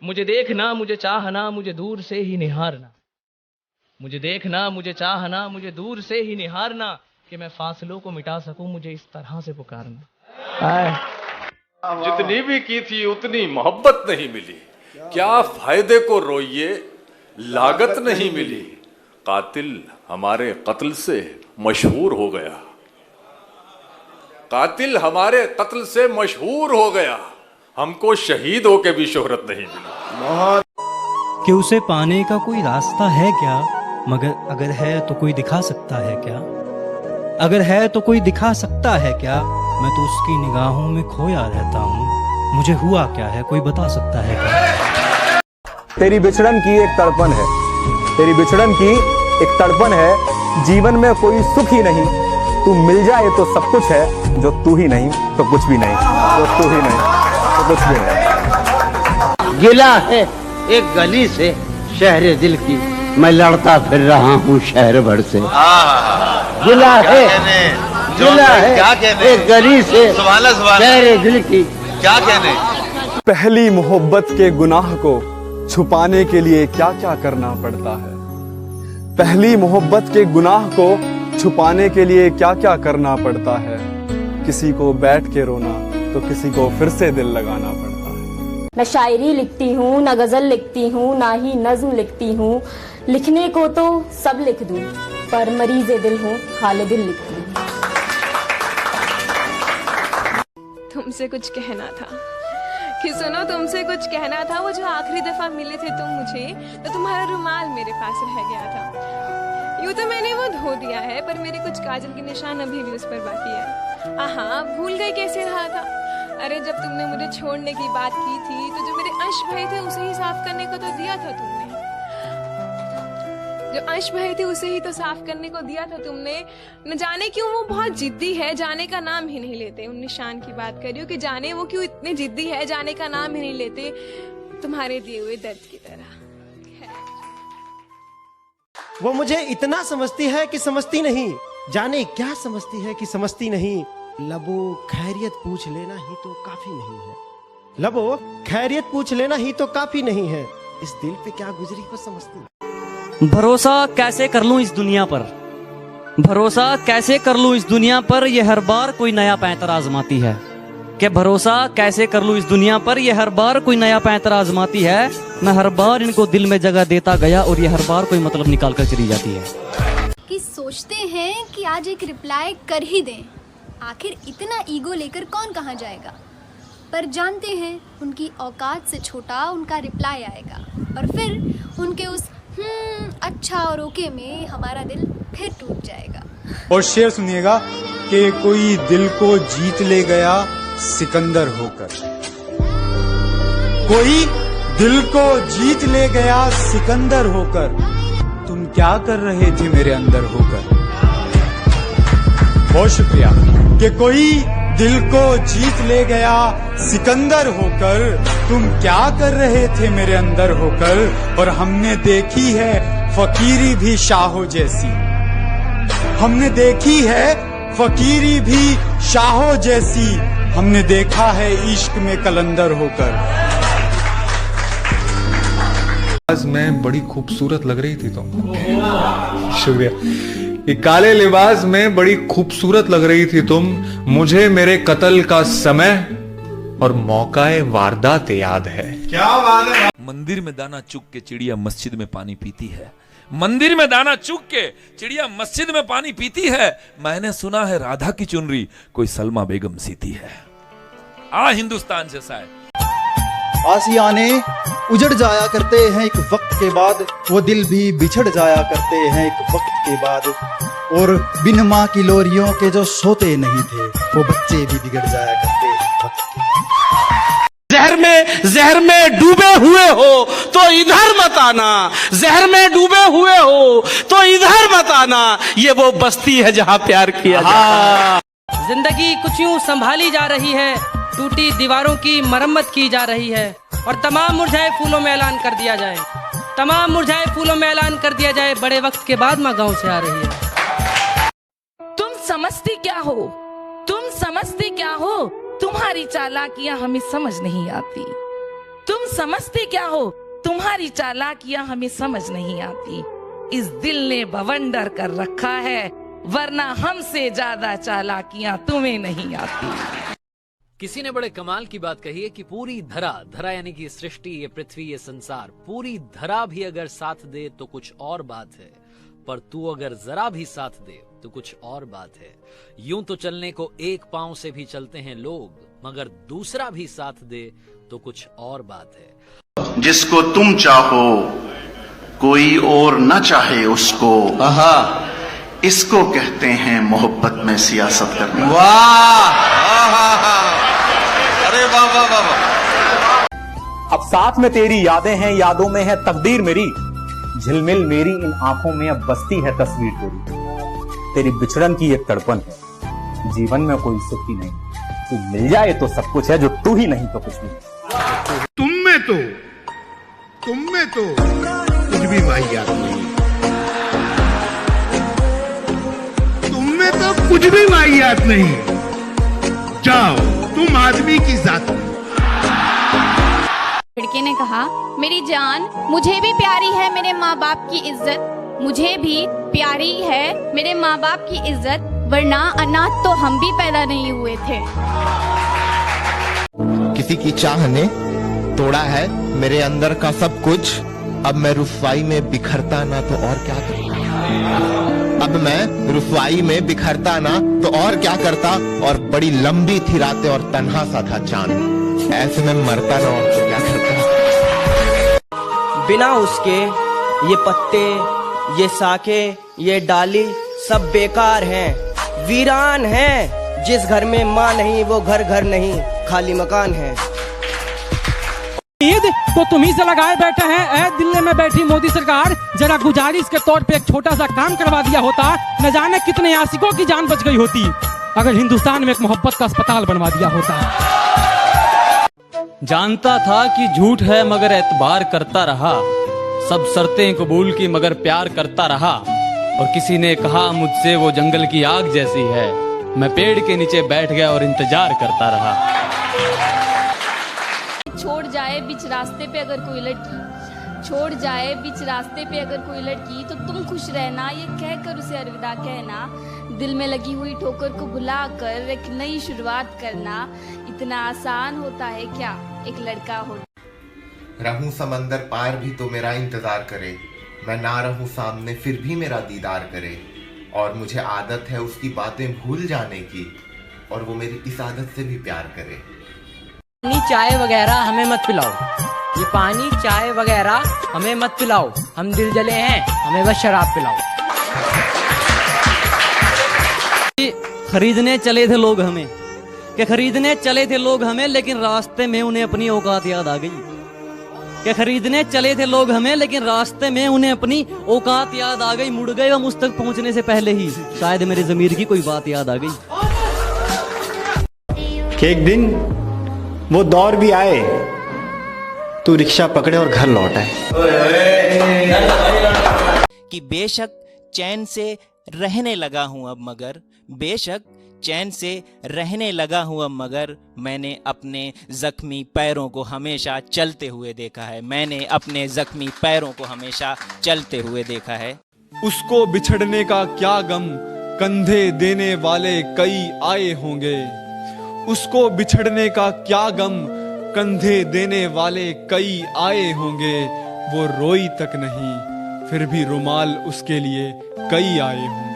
मुझे देखना, मुझे चाहना, मुझे दूर से ही निहारना। मुझे देखना, मुझे चाहना, मुझे दूर से ही निहारना, कि मैं फासलों को मिटा सकूं, मुझे इस तरह से पुकारना। जितनी भी की थी उतनी मोहब्बत नहीं मिली, क्या फायदे को रोइए लागत नहीं मिली। कातिल हमारे कत्ल से मशहूर हो गया, कातिल हमारे कत्ल से मशहूर हो गया, हमको शहीद होके भी शोहरत नहीं मिली। कि उसे पाने का कोई रास्ता है क्या, मगर अगर है तो कोई दिखा सकता है क्या, अगर है तो कोई दिखा सकता है क्या। मैं तो उसकी निगाहों में खोया रहता हूँ, मुझे हुआ क्या है कोई बता सकता है क्या। तेरी बिछड़न की एक तड़पन है, तेरी बिछड़न की एक तड़पन है, जीवन में कोई सुख ही नहीं। तू मिल जाए तो सब कुछ है, जो तू ही नहीं तो कुछ भी नहीं, जो तू ही नहीं तो कुछ भी नहीं। गिला है एक गली से शहर दिल की, मैं लड़ता फिर रहा हूँ शहर भर से। गिला है, गिला है एक गली से शहर दिल की, क्या कहने। पहली मोहब्बत के गुनाह को छुपाने के लिए क्या क्या करना पड़ता है, पहली मोहब्बत के गुनाह को छुपाने के लिए क्या क्या करना पड़ता है। किसी को बैठ के रोना तो किसी को फिर से दिल लगाना पड़ता है। न शायरी लिखती हूँ, न गजल लिखती हूँ, ना ही नज्म लिखती हूँ। लिखने को तो सब लिख दूँ, पर मरीज़े दिल हूँ, हाले दिल लिखती हूँ। तुमसे कुछ कहना था कि सुनो, तुमसे कुछ कहना था। वो जो आखिरी दफा मिले थे तुम मुझे, तो तुम्हारा रुमाल मेरे पास रह गया था। यूं तो मैंने वो धो दिया है, पर मेरे कुछ काजल के निशान अभी भी उस पर बाकी है। आहा, भूल गए कैसे रहा था। अरे जब तुमने मुझे छोड़ने की बात की थी, तो जो मेरे अंश बहे थे उसे ही साफ करने को तो दिया था तुमने। जो अंश बहे थे उसे ही तो साफ करने को दिया था तुमने। न जाने क्यों वो बहुत जिद्दी है, जाने का नाम ही नहीं लेते। उन निशान की बात कर रही हूँ कि जाने वो क्यों इतने जिद्दी है, जाने का नाम ही नहीं लेते, तुम्हारे दिए हुए दर्द की तरह। वो मुझे इतना समझती है कि समझती नहीं, जाने क्या समझती है कि समझती नहीं। लबो खैरियत पूछ लेना ही तो काफी नहीं है, लबो खैरियत पूछ लेना ही तो काफी नहीं है। इस दिल पे क्या गुजरी वो समझती। भरोसा कैसे कर लूं इस दुनिया पर, भरोसा कैसे कर लूं इस दुनिया पर, ये हर बार कोई नया पैंतर आजमाती है। कि भरोसा कैसे कर लूं इस दुनिया पर, ये हर बार कोई नया पैंतर आजमाती है। मैं हर बार इनको दिल में जगह देता गया, और ये हर बार कोई मतलब निकाल कर चली जाती है। कि सोचते हैं कि आज एक रिप्लाई कर ही दें, आखिर इतना ईगो लेकर कौन कहाँ जाएगा। पर जानते हैं उनकी औकात से छोटा उनका रिप्लाई आएगा, और फिर उनके उस अच्छा और ओके में हमारा दिल फिर टूट जाएगा। और शेर सुनिएगा कि कोई दिल को जीत ले गया सिकंदर होकर, कोई दिल को जीत ले गया सिकंदर होकर, तुम क्या कर रहे थे मेरे अंदर होकर। बहुत शुक्रिया। कि कोई दिल को जीत ले गया सिकंदर होकर, तुम क्या कर रहे थे मेरे अंदर होकर। और हमने देखी है फकीरी भी शाहो जैसी, हमने देखी है फकीरी भी शाहो जैसी, हमने देखा है इश्क में कलंदर होकर। आज में बड़ी खूबसूरत लग रही थी तुम। शुक्रिया। ये काले लिबास में बड़ी खूबसूरत लग रही थी तुम। मुझे मेरे कत्ल का समय और मौकाए वारदात याद है। क्या बात है। मंदिर में दाना चुग के चिड़िया मस्जिद में पानी पीती है, मंदिर में दाना चुग के चिड़िया मस्जिद में पानी पीती है। मैंने सुना है राधा की चुनरी कोई सलमा बेगम सीती है। आ हिंदुस्तान से शायद आशियाने उजड़ जाया करते हैं एक वक्त के बाद, वो दिल भी बिछड़ जाया करते हैं एक वक्त के बाद। और बिन माँ की लोरियों के जो सोते नहीं थे, वो बच्चे भी बिगड़ जाया करते हैं वक्त के। जहर में डूबे हुए हो तो इधर मत आना, जहर में डूबे हुए हो तो इधर मत आना, ये वो बस्ती है जहाँ प्यार किया जाता है। जिंदगी कुछ यूं संभाली जा रही है, टूटी दीवारों की मरम्मत की जा रही है, और तमाम मुरझाए फूलों में ऐलान कर दिया जाए, तमाम मुरझाए फूलों में ऐलान कर दिया जाए, बड़े वक्त के बाद माँ गाँव से आ रही है। तुम समझती क्या हो, तुम समझती क्या हो, तुम्हारी चालाकियां हमें समझ नहीं आती। तुम समझते क्या हो? तुम्हारी चालाकियां हमें समझ नहीं आती। इस दिल ने बवंडर कर रखा है, वरना हमसे ज्यादा चालाकियां तुम्हें नहीं आती। किसी ने बड़े कमाल की बात कही है कि पूरी धरा यानी कि सृष्टि, ये पृथ्वी, ये संसार, पूरी धरा भी अगर साथ दे तो कुछ और बात है, पर तू अगर जरा भी साथ दे तो कुछ और बात है। यूं तो चलने को एक पांव से भी चलते हैं लोग, मगर दूसरा भी साथ दे तो कुछ और बात है। जिसको तुम चाहो कोई और न चाहे उसको, इसको कहते हैं मोहब्बत में सियासत करना। वाह, अरे वाह वाह वाह वाह। अब साथ में तेरी यादें हैं, यादों में है तकदीर मेरी, झिलमिल मेरी इन आंखों में अब बसती है तस्वीर तेरी बिछड़न की एक तड़पन है, जीवन में कोई सुख ही नहीं, तू मिल जाए तो सब कुछ है, जो तू ही नहीं तो कुछ नहीं। तुम में तो कुछ भी वाहियात नहीं, तुम में तो कुछ भी वाहियात नहीं। जाओ, तुम आदमी की जात में। लड़के ने कहा, मेरी जान, मुझे भी प्यारी है मेरे माँ बाप की इज्जत, मुझे भी प्यारी है मेरे माँ बाप की इज्जत, वरना अनाथ तो हम भी पैदा नहीं हुए थे। किसी की चाह ने तोड़ा है मेरे अंदर का सब कुछ, अब मैं रुसवाई में बिखरता ना तो और क्या करता, अब मैं रुसवाई में बिखरता ना तो और क्या करता, और बड़ी लंबी थी रातें और तन्हा सा था चांद, ऐसे में मरता ना और तो क्या करता। बिना उसके ये पत्ते, ये साखे, ये डाली सब बेकार हैं, वीरान हैं। जिस घर में माँ नहीं वो घर घर नहीं, खाली मकान है। ईद तो तुम्ही से लगाए बैठे हैं। ऐ दिल्ली में बैठी मोदी सरकार, जरा गुजारिश के तौर पे एक छोटा सा काम करवा दिया होता, न जाने कितने आशिकों की जान बच गई होती अगर हिंदुस्तान में एक मोहब्बत का अस्पताल बनवा दिया होता। जानता था कि झूठ है मगर एतबार करता रहा, सब शर्तें कबूल की मगर प्यार करता रहा, और किसी ने कहा मुझसे वो जंगल की आग जैसी है, मैं पेड़ के नीचे बैठ गया और इंतजार करता रहा। छोड़ जाए बीच रास्ते पे अगर कोई लड़की, छोड़ जाए बीच रास्ते पे अगर कोई लड़की, तो तुम खुश रहना, ये कहकर उसे अलविदा कहना, दिल में लगी हुई ठोकर को भुलाकर एक नई शुरुआत करना, इतना आसान होता है क्या एक लड़का हो। रहूं समंदर पार भी तो मेरा इंतजार करे, मैं ना रहूं सामने फिर भी मेरा दीदार करे, और मुझे आदत है उसकी बातें भूल जाने की, और वो मेरी इस आदत से भी प्यार करे। पानी चाय वगैरह हमें मत पिलाओ, ये पानी चाय वगैरह हमें मत पिलाओ, हम दिल जले हैं, हमें बस शराब पिलाओ। खरीदने चले थे लोग हमें, कि खरीदने चले थे लोग हमें, लेकिन रास्ते में उन्हें अपनी औकात याद आ गई। कि खरीदने चले थे लोग हमें, लेकिन रास्ते में उन्हें अपनी औकात याद आ गई। मुड़ गए हम उस तक पहुंचने से पहले ही, शायद मेरे ज़मीर की कोई बात याद आ गई। एक दिन वो दौर भी आए, तू रिक्शा पकड़े और घर लौट आए। कि बेशक चैन से रहने लगा हूं अब मगर, बेशक चैन से रहने लगा हूं अब मगर, मैंने अपने जख्मी पैरों को हमेशा चलते हुए देखा है, मैंने अपने जख्मी पैरों को हमेशा चलते हुए देखा है। उसको बिछड़ने का क्या गम, कंधे देने वाले कई आए होंगे। उसको बिछड़ने का क्या गम, कंधे देने वाले कई आए होंगे। वो रोई तक नहीं, फिर भी रुमाल उसके लिए कई आए होंगे।